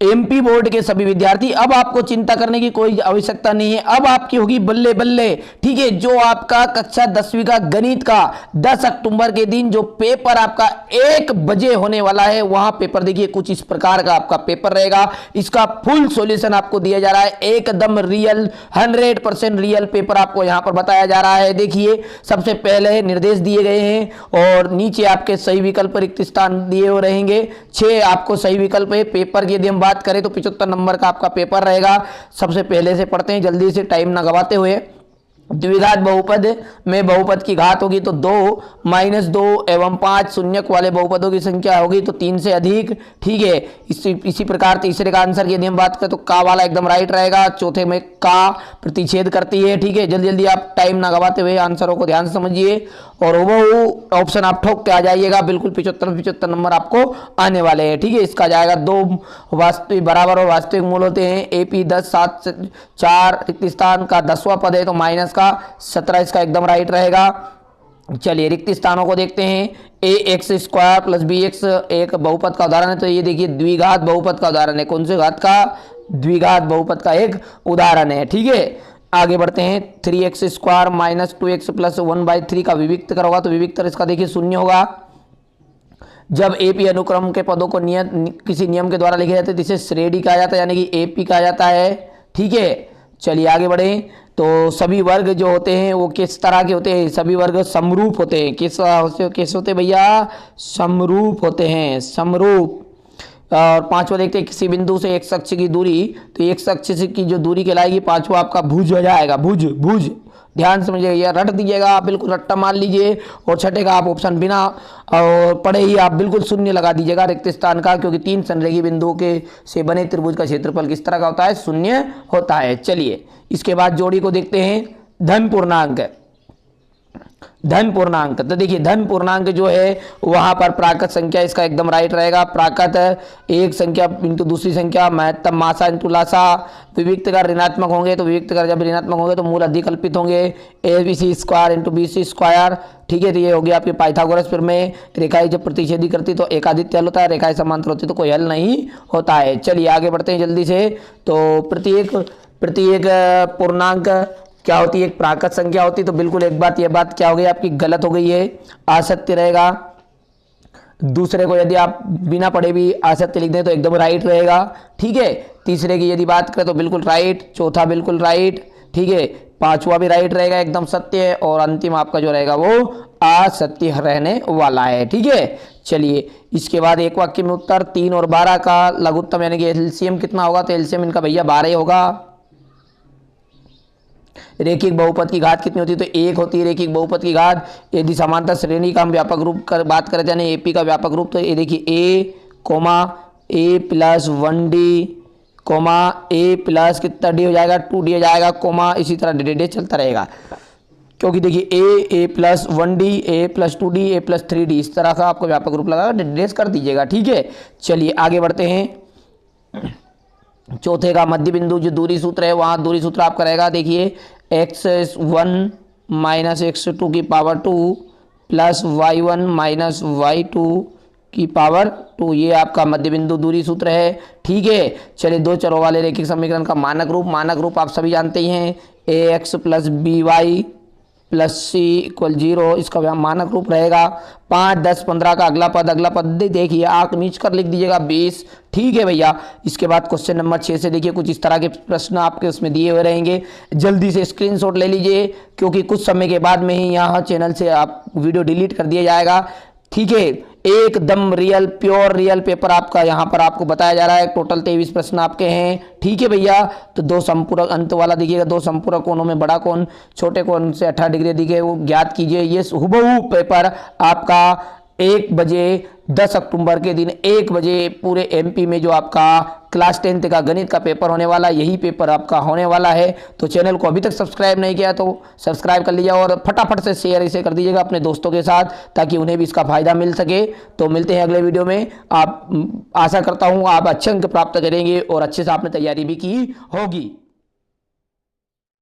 MP board के सभी विद्यार्थी, अब आपको चिंता करने की कोई आवश्यकता नहीं है। अब आपकी होगी बल्ले बल्ले, ठीक है। जो आपका कक्षा 10वीं का गणित का 10 अक्टूबर के दिन जो पेपर आपका 1 बजे होने वाला है, वहां पेपर देखिए कुछ इस प्रकार का आपका पेपर रहेगा। इसका फुल सॉल्यूशन आपको दिया जा रहा है, एकदम रियल 100% रियल पेपर आपको यहां पर बताया जा रहा है। देखिए सबसे पहले निर्देश दिए गए हैं और नीचे आपके सही विकल्प रिक्त स्थान दिए हो रहेंगे। 6 आपको सही विकल्प है। पेपर की यदि हम बात करें तो 75 नंबर का आपका पेपर रहेगा। सबसे पहले से पढ़ते हैं जल्दी से, टाइम ना गवाते हुए। द्विघात बहुपद में बहुपद की घात होगी तो 2 - 2 एवं 5 शून्यक वाले बहुपदों की संख्या होगी तो 3 से अधिक, ठीक है। इसी प्रकार तीसरे का आंसर की यदि हम बात करें तो का वाला एकदम राइट रहेगा। चौथे में का प्रतिच्छेद करती है, ठीक है। जल्दी जल्दी आप टाइम ना गवाते हुए आंसरों को ध्यान से समझिए और वो ऑप्शन आप ठोक के आ जाइएगा। बिल्कुल 75 नंबर आपको आने वाले हैं, ठीक है। इसका जाएगा 2 वास्तविक बराबर और वास्तविक मूल होते हैं। AP 10 7 4 रिक्त स्थान का 10वां पद है तो माइनस का 17 इसका एकदम राइट रहेगा। चलिए रिक्त स्थानों को देखते हैं। ax² + bx एक बहुपद का उदाहरण है, तो ये देखिए द्विघात बहुपद का उदाहरण है। कौन से घात का? द्विघात बहुपद का एक उदाहरण है, ठीक है। आगे बढ़ते हैं। 3x² - 2x + 1/3 का विविक्त कर होगा तो विविक्तर इसका देखिए 0 होगा। जब AP अनुक्रम के पदों को किसी नियम के द्वारा लिखे जाते हैं तो इसे श्रेणी कहा जाता है, यानी कि AP कहा जाता है, ठीक है। चलिए आगे बढ़े। तो सभी वर्ग जो होते हैं वो किस तरह के होते हैं? सभी वर्ग समरूप होते हैं। किस होते हैं भैया? समरूप होते हैं, समरूप। और पांचवा देखते हैं, किसी बिंदु से एक अक्ष की दूरी, तो एक अक्ष की जो दूरी कहलाएगी पांचवा आपका भुज हो जाएगा। भुज भुज ध्यान समझिएगा, रट दीजिएगा आप, बिल्कुल रट्टा मान लीजिए। और छठे का आप ऑप्शन बिना और पढ़े ही आप बिल्कुल शून्य लगा दीजिएगा रिक्त स्थान का, क्योंकि 3 संरेखी बिंदुओं के से बने त्रिभुज का क्षेत्रफल किस तरह का होता है? शून्य होता है। चलिए इसके बाद जोड़ी को देखते हैं। धन पूर्णांक, धन पूर्णांक, तो देखिए धन पूर्णांक जो है वहां पर प्राकृत संख्या इसका एकदम राइट रहेगा। प्राकृत एक संख्या इंटू दूसरी संख्या, महत्तम मासा इंटू लासा। विविक्त कर ऋणात्मक होंगे तो विविक्त कर जब ऋणात्मक होंगे तो मूल अधिकल्पित होंगे। ABC² इंटू BC², ठीक है। तो ये होगी आपकी पाइथागोरस। फिर में रेखाएं जब प्रतिच्छेदी करती तो एकादित्य हल होता है, रेखाएं समांतर होती तो कोई हल नहीं होता है। चलिए आगे बढ़ते हैं जल्दी से। तो प्रत्येक पूर्णांक क्या होती है? एक प्राकृत संख्या होती। तो बिल्कुल एक बात, यह बात क्या हो गई आपकी? गलत हो गई है, असत्य रहेगा। दूसरे को यदि आप बिना पढ़े भी असत्य लिख दें तो एकदम राइट रहेगा, ठीक है। तीसरे की यदि बात करें तो बिल्कुल राइट, चौथा बिल्कुल राइट, ठीक है। पांचवा भी राइट रहेगा, एकदम सत्य है। और अंतिम आपका जो रहेगा वो असत्य रहने वाला है, ठीक है। चलिए इसके बाद एक वाक्य में उत्तर 3 और 12 का लघुत्तम यानी कि एलसीएम कितना होगा? तो एलसीएम इनका भैया 12 होगा। रेखिक बहुपद की घात कितनी होती है? तो 1 होती है रेखिक बहुपद की घात। यदि समांतर श्रेणी का हम व्यापक रूप कर बात करें यानी एपी का व्यापक रूप, तो ये देखिए A, A + 1D, A plus कितना D हो जाएगा? 2D हो जाएगा, इसी तरह डे चलता रहेगा। क्योंकि देखिए A + 1D, A + 2D, A + 3D, इस तरह का आपको व्यापक रूप लगाकर डेडेस कर दीजिएगा, ठीक है। चलिए आगे बढ़ते हैं। चौथे का मध्य बिंदु जो दूरी सूत्र है, वहां दूरी सूत्र आपका रहेगा। देखिए x1 - x2 की पावर 2 + y1 - y2 की पावर 2, ये आपका मध्य बिंदु दूरी सूत्र है, ठीक है। चलिए दो चरों वाले रैखिक समीकरण का मानक रूप आप सभी जानते ही हैं। ax + by + c = 0, इसका मानक रूप रहेगा। 5, 10, 15 का अगला पद देखिए आंख नीच कर लिख दीजिएगा 20, ठीक है भैया। इसके बाद क्वेश्चन नंबर 6 से देखिए कुछ इस तरह के प्रश्न आपके उसमें दिए हुए रहेंगे। जल्दी से स्क्रीनशॉट ले लीजिए, क्योंकि कुछ समय के बाद में ही यहाँ चैनल से आप वीडियो डिलीट कर दिया जाएगा, ठीक है। एकदम रियल प्योर रियल पेपर आपका यहाँ पर आपको बताया जा रहा है। टोटल 23 प्रश्न आपके हैं, ठीक है भैया। तो 2 संपूरक अंत वाला देखिएगा, 2 संपूरक कोणों में बड़ा कोण छोटे कोण से 18 डिग्री दिखे वो ज्ञात कीजिए। ये हुबहू पेपर आपका 1 बजे 10 अक्टूबर के दिन 1 बजे पूरे एमपी में जो आपका क्लास 10th का गणित का पेपर होने वाला, यही पेपर आपका होने वाला है। तो चैनल को अभी तक सब्सक्राइब नहीं किया तो सब्सक्राइब कर लीजिए और फटाफट से शेयर इसे कर दीजिएगा अपने दोस्तों के साथ, ताकि उन्हें भी इसका फायदा मिल सके। तो मिलते हैं अगले वीडियो में। आप आशा करता हूँ आप अच्छे अंक प्राप्त करेंगे और अच्छे से आपने तैयारी भी की होगी।